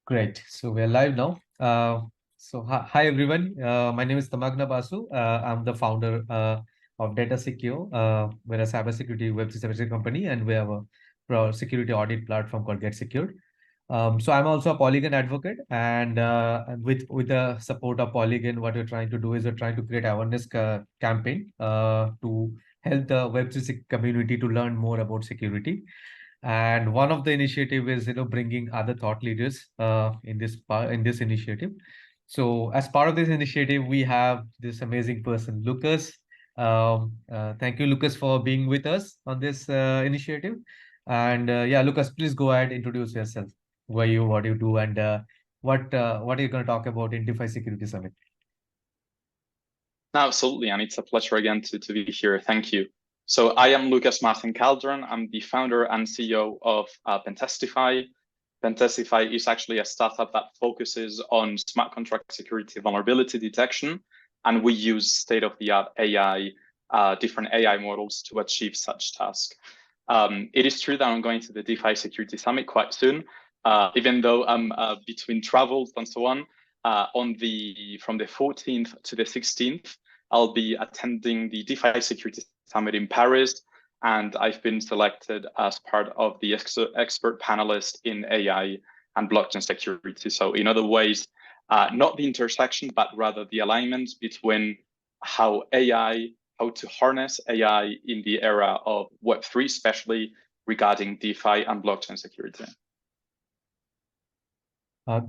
Great. So we're live now. Hi everyone. My name is Tamaghna Basu. I'm the founder of DataSecure. We're a cybersecurity web cybersecurity company, and we have a security audit platform called GETSecured. So I'm also a Polygon advocate, and with the support of Polygon, what we're trying to do is we're trying to create awareness campaign to help the web3 community to learn more about security. And one of the initiative is bringing other thought leaders in this initiative. So as part of this initiative, we have this amazing person, Lucas. Thank you, Lucas, for being with us on this initiative. And yeah, Lucas, please go ahead, introduce yourself. Who are you, what do you do, and what are you going to talk about in DeFi Security Summit? Absolutely, and it's a pleasure again to be here. Thank you. So I am Lucas Martin Calderon. I'm the founder and CEO of Pentestify. Pentestify is actually a startup that focuses on smart contract security vulnerability detection, and we use state-of-the-art AI, different AI models to achieve such tasks. It is true that I'm going to the DeFi Security Summit quite soon, even though I'm between travels and so on. From the 14th to the 16th, I'll be attending the DeFi Security Summit in Paris, and I've been selected as part of the expert panelist in AI and blockchain security. So in other ways, not the intersection, but rather the alignment between how to harness AI in the era of Web3, especially regarding DeFi and blockchain security.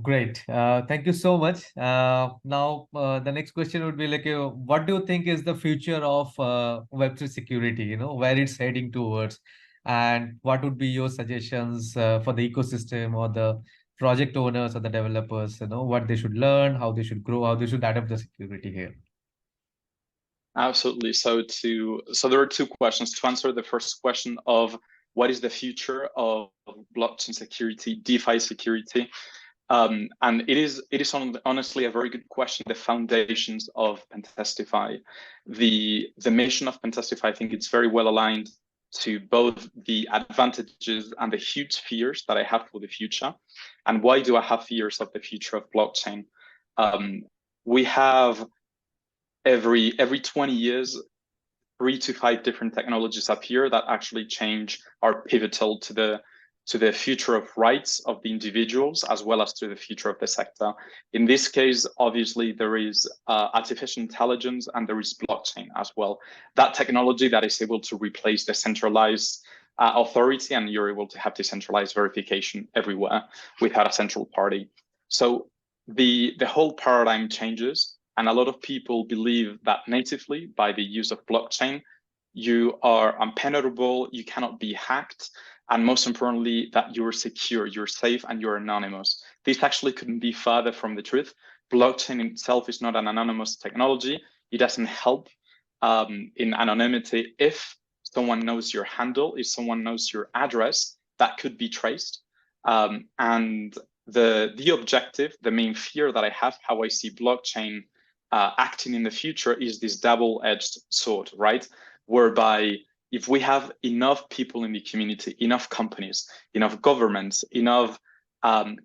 Great. Thank you so much. Now, the next question would be like, what do you think is the future of Web3 security? Where it's heading towards, and what would be your suggestions for the ecosystem or the project owners or the developers? What they should learn, how they should grow, how they should adapt the security here. Absolutely. So there are two questions. To answer the first question of what is the future of blockchain security, DeFi security. And it is honestly a very good question. The foundations of Pentestify, the mission of Pentestify, I think it's very well aligned to both the advantages and the huge fears that I have for the future. And why do I have fears of the future of blockchain? We have every 20 years, 3 to 5 different technologies appear that actually change, are pivotal to the future of rights of the individuals, as well as to the future of the sector. In this case, obviously, there is artificial intelligence and there is blockchain as well. That technology that is able to replace the centralized authority, and you're able to have decentralized verification everywhere without a central party. So the whole paradigm changes, and a lot of people believe that natively, by the use of blockchain, you are impenetrable, you cannot be hacked, and most importantly, that you're secure, you're safe, and you're anonymous. This actually couldn't be further from the truth. Blockchain itself is not an anonymous technology. It doesn't help in anonymity. If someone knows your handle, if someone knows your address, that could be traced. And the objective, the main fear that I have, how I see blockchain acting in the future, is this double-edged sword, right? Whereby if we have enough people in the community, enough companies, enough governments, enough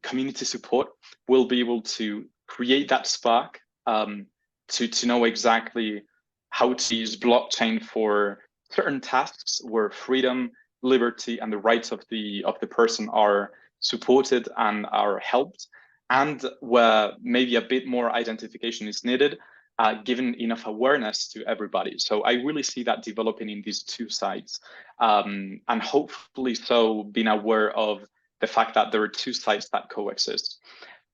community support, we'll be able to create that spark to know exactly how to use blockchain for certain tasks where freedom, liberty, and the rights of the person are supported and are helped, and where maybe a bit more identification is needed, given enough awareness to everybody. So I really see that developing in these two sides, and hopefully so being aware of the fact that there are two sides that coexist.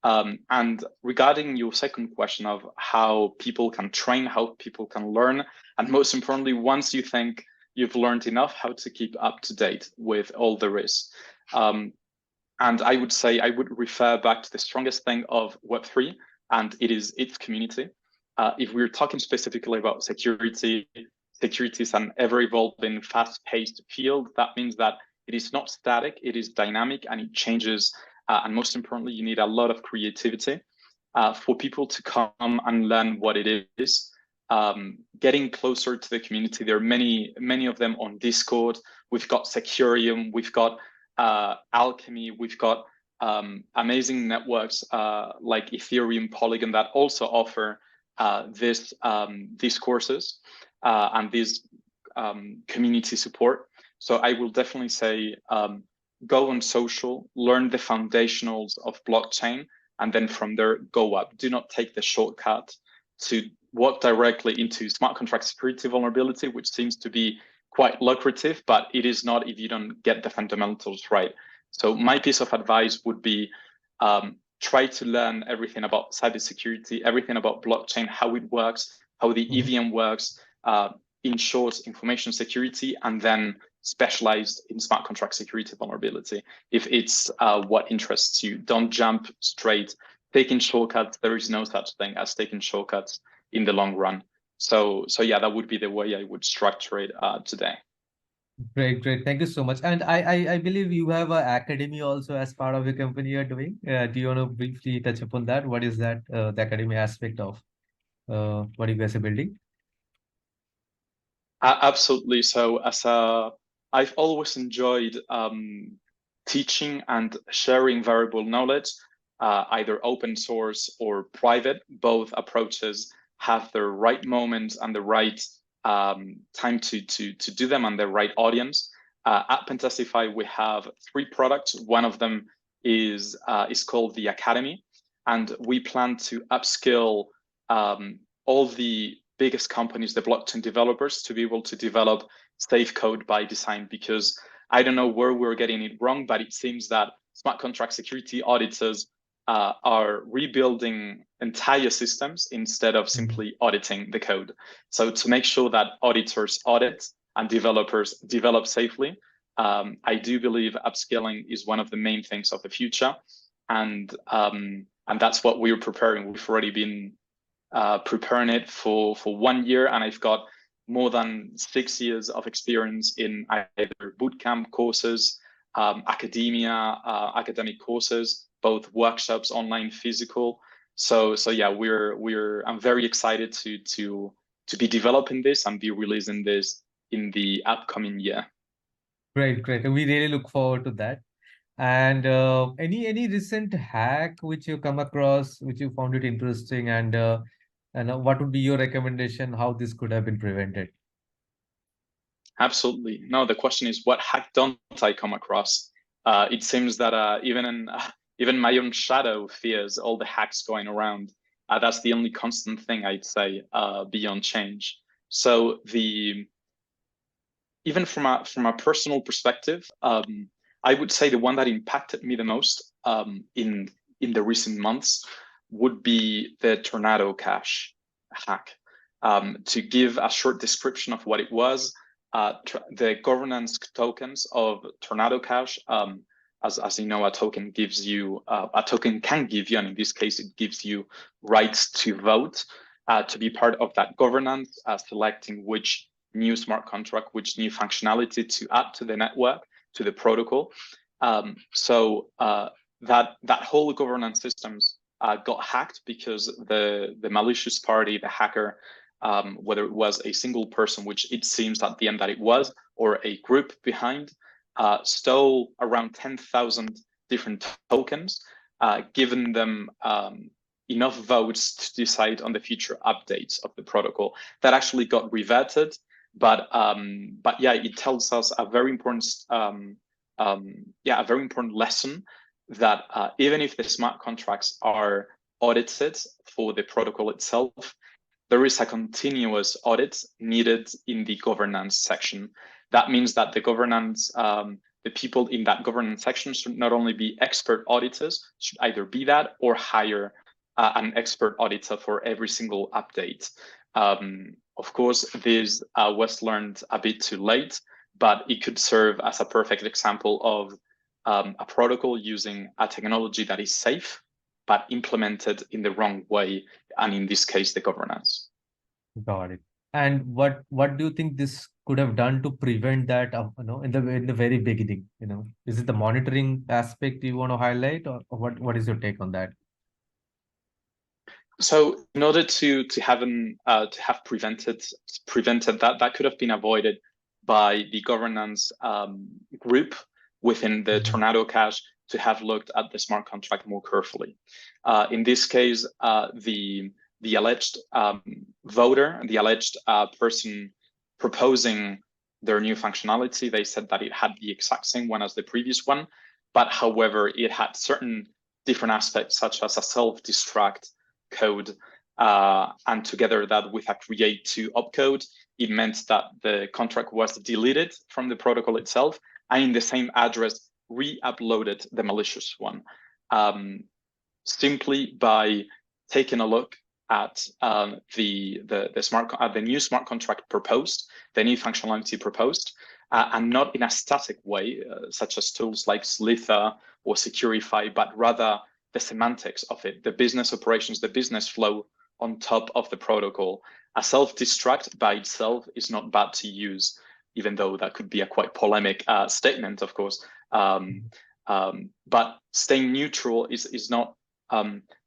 And regarding your second question of how people can train, how people can learn, and most importantly, once you think you've learned enough, how to keep up to date with all there is. And I would say I would refer back to the strongest thing of Web3, and it is its community. If we're talking specifically about security is an ever-evolving, fast-paced field. That means that it is not static, it is dynamic, and it changes. And most importantly, you need a lot of creativity for people to come and learn what it is. Getting closer to the community, there are many of them on Discord. We've got Securium, we've got Alchemy, we've got amazing networks like Ethereum, Polygon that also offer these courses and this community support. So I will definitely say go on social, learn the foundationals of blockchain, and then from there go up. Do not take the shortcut to walk directly into smart contract security vulnerability, which seems to be quite lucrative, but it is not if you don't get the fundamentals right. So my piece of advice would be try to learn everything about cybersecurity, everything about blockchain, how it works, how the EVM works, in short, information security, and then specialized in smart contract security vulnerability. If it's what interests you, don't jump straight. Taking shortcuts, there is no such thing as taking shortcuts in the long run. So yeah, that would be the way I would structure it today. Great, great. Thank you so much. And I believe you have an academy also as part of your company you're doing. Do you want to briefly touch upon that? What is that, the academy aspect of what you guys are building? Absolutely. So I've always enjoyed teaching and sharing variable knowledge, either open source or private. Both approaches have the right moment and the right time to do them and the right audience. At Pentestify, we have 3 products. One of them is called the Academy, and we plan to upskill all the biggest companies, the blockchain developers, to be able to develop safe code by design. Because I don't know where we're getting it wrong, but it seems that smart contract security auditors are rebuilding entire systems instead of simply auditing the code. So to make sure that auditors audit and developers develop safely, I do believe upskilling is one of the main things of the future, and that's what we're preparing. We've already been preparing it for 1 year, and I've got more than 6 years of experience in either bootcamp courses, academia, academic courses, both workshops, online, physical. So yeah, I'm very excited to be developing this and be releasing this in the upcoming year. Great, great. We really look forward to that. And any recent hack which you come across, which you found it interesting, and what would be your recommendation how this could have been prevented? Absolutely. No, the question is, what hack don't I come across? It seems that even my own shadow fears all the hacks going around. That's the only constant thing I'd say beyond change. So even from a personal perspective, I would say the one that impacted me the most in the recent months would be the Tornado Cash hack. To give a short description of what it was, the governance tokens of Tornado Cash, as you know, a token gives you a token can give you, and in this case, it gives you rights to vote, to be part of that governance, selecting which new smart contract, which new functionality to add to the network, to the protocol. So that whole governance systems got hacked because the malicious party, the hacker, whether it was a single person, which it seems at the end that it was, or a group behind, stole around 10,000 different tokens, giving them enough votes to decide on the future updates of the protocol. That actually got reverted, but yeah, it tells us a very important a very important lesson that even if the smart contracts are audited for the protocol itself, there is a continuous audit needed in the governance section. That means that the governance, the people in that governance section should not only be expert auditors, should either be that or hire an expert auditor for every single update. Of course, this was learned a bit too late, but it could serve as a perfect example of a protocol using a technology that is safe, but implemented in the wrong way, and in this case, the governance. Got it. And what do you think this could have done to prevent that, in the very beginning? Is it the monitoring aspect you want to highlight, or what is your take on that? So in order to have prevented that could have been avoided by the governance group within the Tornado Cash to have looked at the smart contract more carefully. In this case, the alleged voter, the alleged person proposing their new functionality, they said that it had the exact same one as the previous one, but however, it had certain different aspects, such as a self-destruct code, and together that with a create to opcode, it meant that the contract was deleted from the protocol itself, and in the same address re-uploaded the malicious one. Simply by taking a look at the new smart contract proposed, the new functionality proposed, and not in a static way, such as tools like Slither or Securify, but rather the semantics of it, the business operations, the business flow on top of the protocol. A self-destruct by itself is not bad to use, even though that could be a quite polemic statement, of course. But staying neutral is not,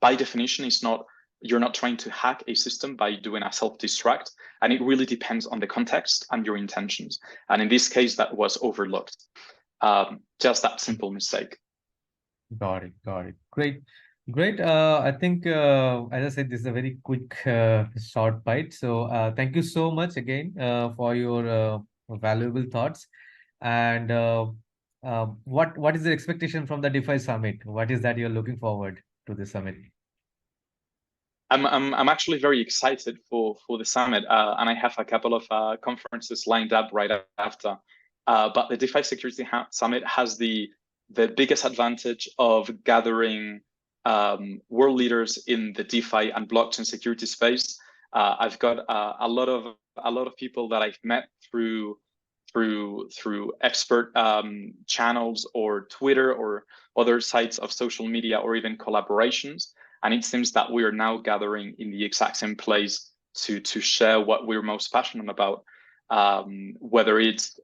by definition, is not, you're not trying to hack a system by doing a self-destruct, and it really depends on the context and your intentions. And in this case, that was overlooked. Just that simple mistake. Got it. Great. I think, as I said, this is a very quick, short bite. So thank you so much again for your valuable thoughts. And what is the expectation from the DeFi Summit? What is that you're looking forward to the summit? I'm actually very excited for the summit, and I have a couple of conferences lined up right after. But the DeFi Security Summit has the biggest advantage of gathering world leaders in the DeFi and blockchain security space. I've got a lot of people that I've met through expert channels or Twitter or other sites of social media or even collaborations. And it seems that we are now gathering in the exact same place to share what we're most passionate about, whether it's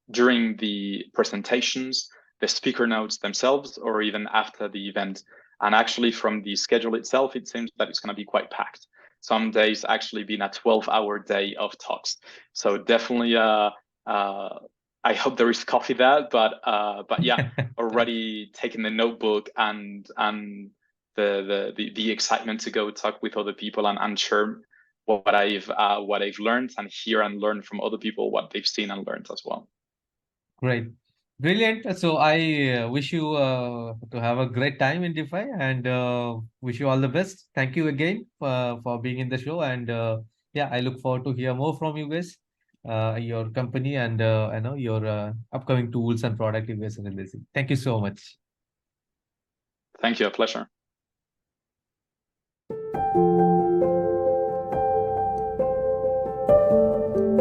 during the presentations, the speaker notes themselves, or even after the event. And actually from the schedule itself, it seems that it's going to be quite packed. Some days actually been a 12-hour day of talks. So definitely, I hope there is coffee there, but yeah, already taking the notebook and the excitement to go talk with other people and share what I've learned and hear and learn from other people what they've seen and learned as well. Great. Brilliant. So I wish you to have a great time in DeFi and wish you all the best. Thank you again for being in the show. And yeah, I look forward to hear more from you guys, your company and I know your upcoming tools and product you guys are releasing. Thank you so much. Thank you. A pleasure.